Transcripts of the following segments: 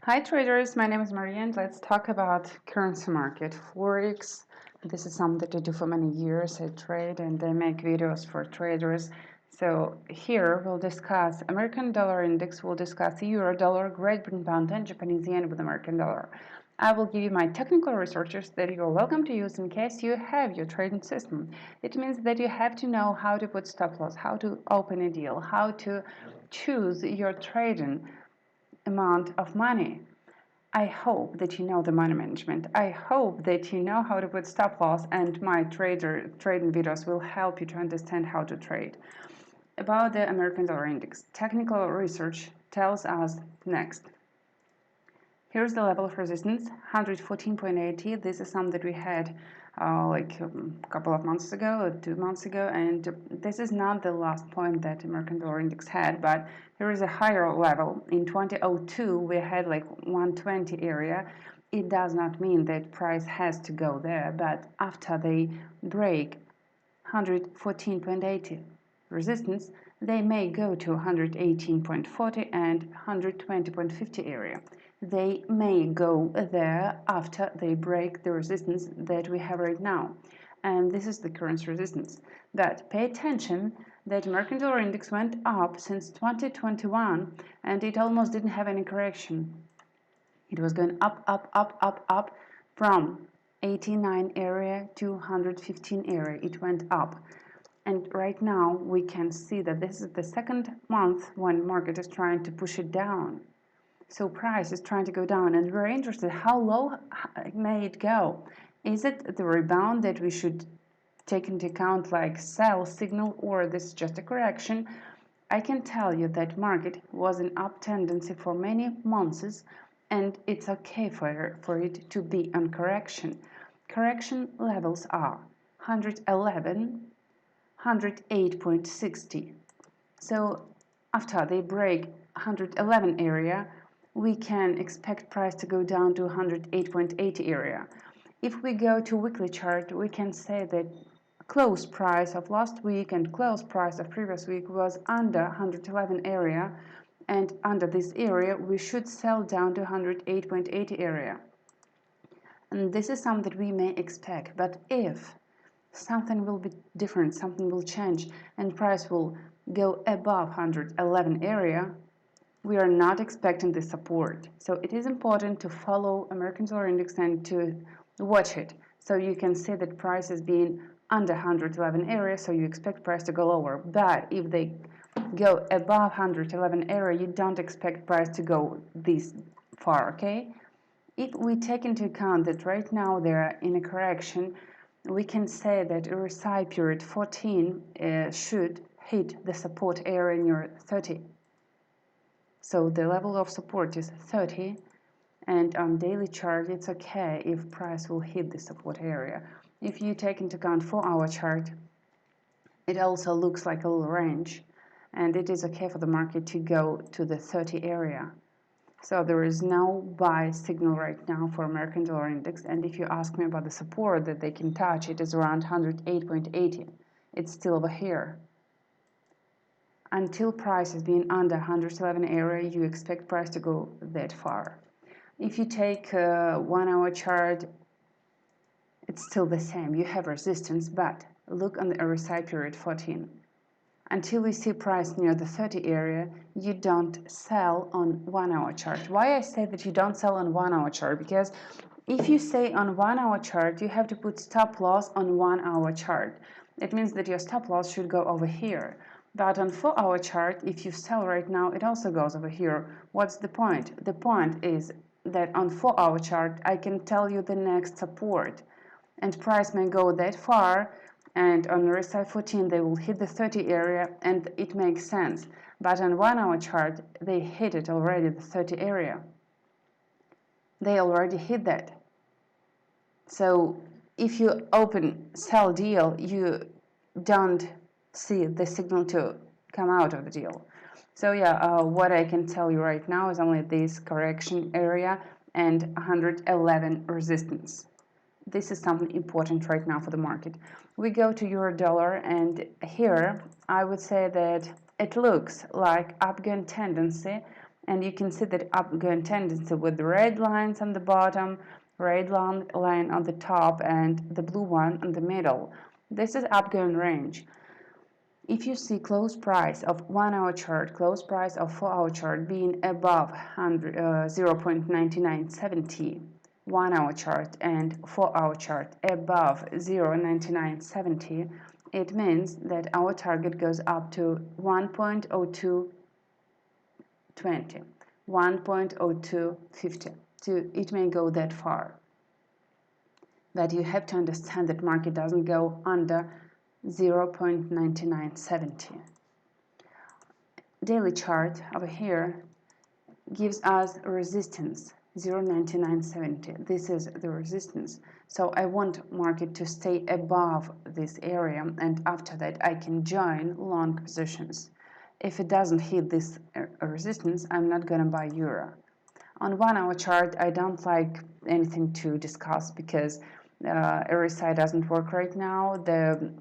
Hi traders, my name is Maria and let's talk about currency market, Forex. This is something that I do for many years. I trade and I make videos for traders. So here we'll discuss American dollar index, we'll discuss euro dollar, Great Britain pound and Japanese yen with American dollar. I will give you my technical resources that you're welcome to use in case you have your trading system. It means that you have to know how to put stop loss, how to open a deal, how to choose your trading amount of money. I hope that you know the money management. I hope that you know how to put stop loss, and my trading videos will help you to understand how to trade. About the American dollar index, technical research tells us next. Here's the level of resistance, 114.80. This is something that we had a couple of months ago or 2 months ago, and this is not the last point that American dollar index had, but there is a higher level. In 2002, we had like 120 area. It does not mean that price has to go there, but after they break 114.80 resistance, they may go to 118.40 and 120.50 area. They may go there after they break the resistance that we have right now. And this is the current resistance. But pay attention that American dollar index went up since 2021 and it almost didn't have any correction. It was going up from 89 area to 115 area. It went up. And right now we can see that this is the second month when market is trying to push it down. So price is trying to go down, and we're interested how low may it go. Is it the rebound that we should take into account like sell signal, or this is just a correction? I can tell you that market was in up tendency for many months, and it's okay for it to be on correction. Correction levels are 111, 108.60. So after they break 111 area, we can expect price to go down to 108.80 area. If we go to weekly chart, we can say that close price of last week and close price of previous week was under 111 area, and under this area we should sell down to 108.80 area. And this is something that we may expect, but if something will be different, something will change, and price will go above 111 area, we are not expecting the support. So it is important to follow American dollar index and to watch it. So you can see that price is being under 111 area, so you expect price to go lower. But if they go above 111 area, you don't expect price to go this far, okay? If we take into account that right now they're in a correction, we can say that RSI period 14 should hit the support area near 30. So the level of support is 30, and on daily chart it's okay if price will hit the support area. If you take into account 4-hour chart, it also looks like a little range, and it is okay for the market to go to the 30 area. So there is no buy signal right now for American dollar index, and if you ask me about the support that they can touch, it is around 108.80. It's still over here. Until price is being under 111 area, you expect price to go that far. If you take a 1-hour chart, it's still the same. You have resistance, but look on the RSI period 14. Until we see price near the 30 area, you don't sell on 1-hour chart. Why I say that you don't sell on 1-hour chart? Because if you say on 1-hour chart, you have to put stop loss on 1-hour chart. It means that your stop loss should go over here. But on 4-hour chart, if you sell right now, it also goes over here. What's the point? The point is that on 4-hour chart, I can tell you the next support. And price may go that far, and on RSI 14 they will hit the 30 area, and it makes sense. But on 1-hour chart, they hit it already, the 30 area. They already hit that. So if you open sell deal, you don't see the signal to come out of the deal. So yeah, what I can tell you right now is only this correction area and 111 resistance. This is something important right now for the market. We go to euro dollar, and here I would say that it looks like uptrend tendency, And you can see that upgoing tendency with the red lines on the bottom, red line on the top, and the blue one in the middle. This is upgoing range. If you see close price of 1 hour chart, close price of 4 hour chart being above 0.9970, 1 hour chart and 4 hour chart above 0.9970, it means that our target goes up to 1.0220, 1.0250. So it may go that far. But you have to understand that market doesn't go under 0.9970. Daily chart over here gives us a resistance 0.9970. This is the resistance. So I want market to stay above this area, and after that I can join long positions. If it doesn't hit this resistance, I'm not going to buy euro. On 1 hour chart, I don't like anything to discuss because RSI doesn't work right now. The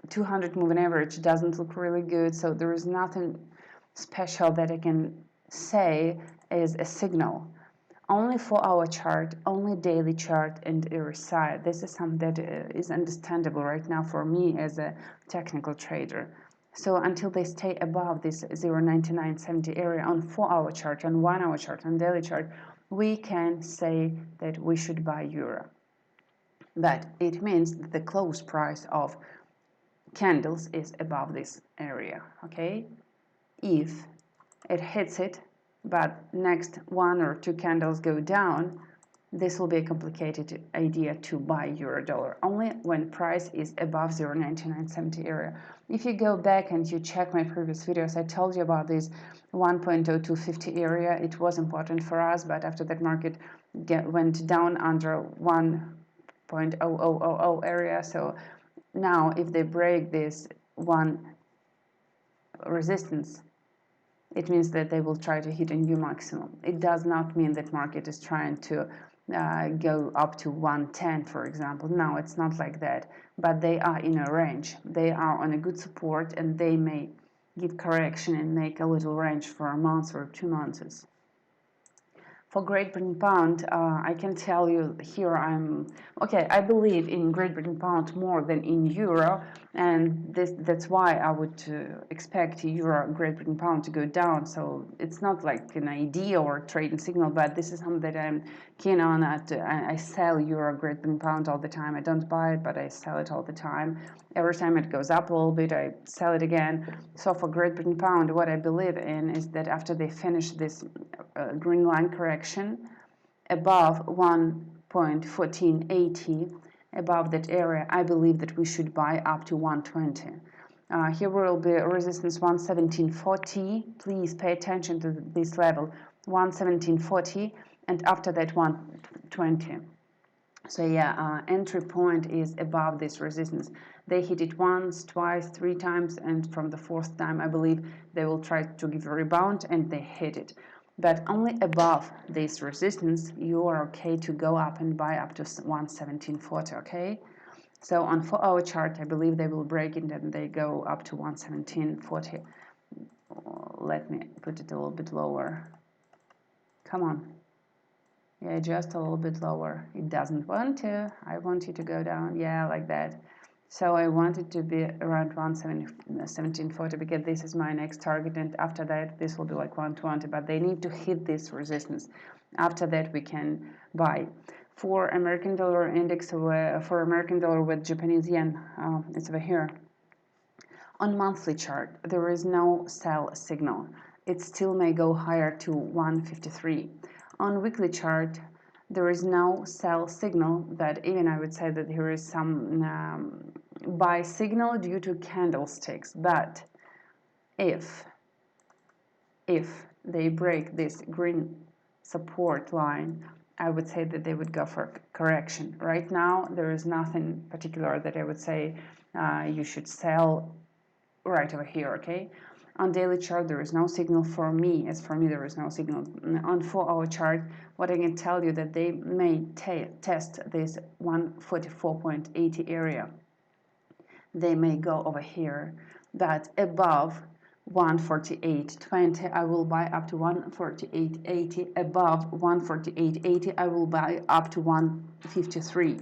200 moving average doesn't look really good, so there is nothing special that I can say is a signal. Only 4 hour chart, only daily chart, and RSI. This is something that is understandable right now for me as a technical trader. So until they stay above this 0.9970 area on 4 hour chart, on 1 hour chart, on daily chart, we can say that we should buy euro. But it means that the close price of candles is above this area, okay? If it hits it, but next 1 or 2 candles go down, this will be a complicated idea to buy euro dollar, only when price is above 0.9970 area. If you go back and you check my previous videos, I told you about this 1.0250 area. It was important for us, but after that market went down under 1.0000 area. So now if they break this one resistance, it means that they will try to hit a new maximum. It does not mean that market is trying to go up to 110, for example. No, it's not like that. But they are in a range. They are on a good support, and they may give correction and make a little range for a month or 2 months. For Great Britain pound, I can tell you here I believe in Great Britain pound more than in euro, and that's why I would expect euro Great Britain pound to go down. So it's not like an idea or trading signal, but this is something that I'm keen on. I sell euro Great Britain pound all the time. I don't buy it, but I sell it all the time. Every time it goes up a little bit, I sell it again. So for Great Britain pound, what I believe in is that after they finish this green line correction above 1.1480, above that area, I believe that we should buy up to 120. Here will be resistance 117.40. Please pay attention to this level, 117.40, and after that 120. So yeah, entry point is above this resistance. They hit it once, twice, 3 times, and from the 4th time, I believe they will try to give a rebound, and they hit it. But only above this resistance, you are okay to go up and buy up to 117.40, okay? So on 4 hour chart, I believe they will break it and they go up to 117.40. Let me put it a little bit lower. Come on. Yeah, just a little bit lower. It doesn't want to. I want you to go down. Yeah, like that. So I want it to be around 117.40 because this is my next target, and after that this will be like 120, but they need to hit this resistance. After that we can buy. For American dollar index, for American dollar with Japanese yen, it's over here. On monthly chart, there is no sell signal. It still may go higher to 153. On weekly chart, there is no sell signal, but even I would say that there is some buy signal due to candlesticks. But if they break this green support line, I would say that they would go for correction. Right now, there is nothing particular that I would say you should sell right over here, okay? On daily chart, there is no signal for me. As for me, there is no signal. On 4 hour chart, what I can tell you that they may test this 144.80 area. They may go over here, but above 148.20, I will buy up to 148.80. Above 148.80, I will buy up to 153.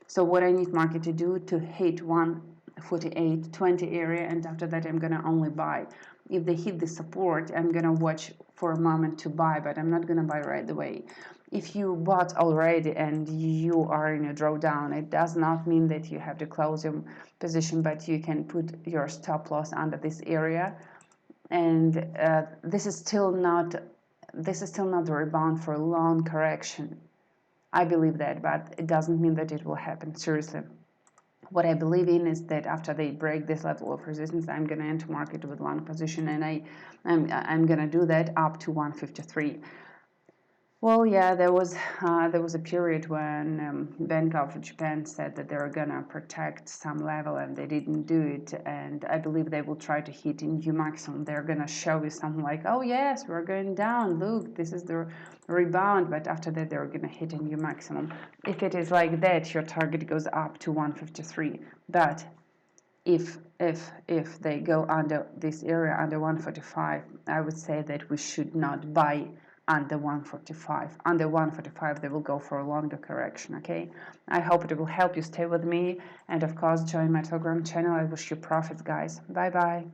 So what I need market to do to hit 148.20 area, and after that I'm gonna only buy. If they hit the support, I'm gonna watch for a moment to buy, but I'm not gonna buy right away. If you bought already and you are in a drawdown, it does not mean that you have to close your position, but you can put your stop loss under this area. And this is still not the rebound for a long correction. I believe that, but it doesn't mean that it will happen. Seriously, what I believe in is that after they break this level of resistance, I'm going to enter market with long position, and I'm going to do that up to 153. Well, yeah, there was a period when Bank of Japan said that they were gonna protect some level, and they didn't do it. And I believe they will try to hit in new maximum. They're gonna show you something like, "Oh yes, we're going down. Look, this is the rebound." But after that, they're gonna hit a new maximum. If it is like that, your target goes up to 153. But if they go under this area, under 145, I would say that we should not buy under 145. Under 145, they will go for a longer correction. Okay, I hope it will help you. Stay with me, and of course join my Telegram channel. I wish you profits, guys. Bye bye.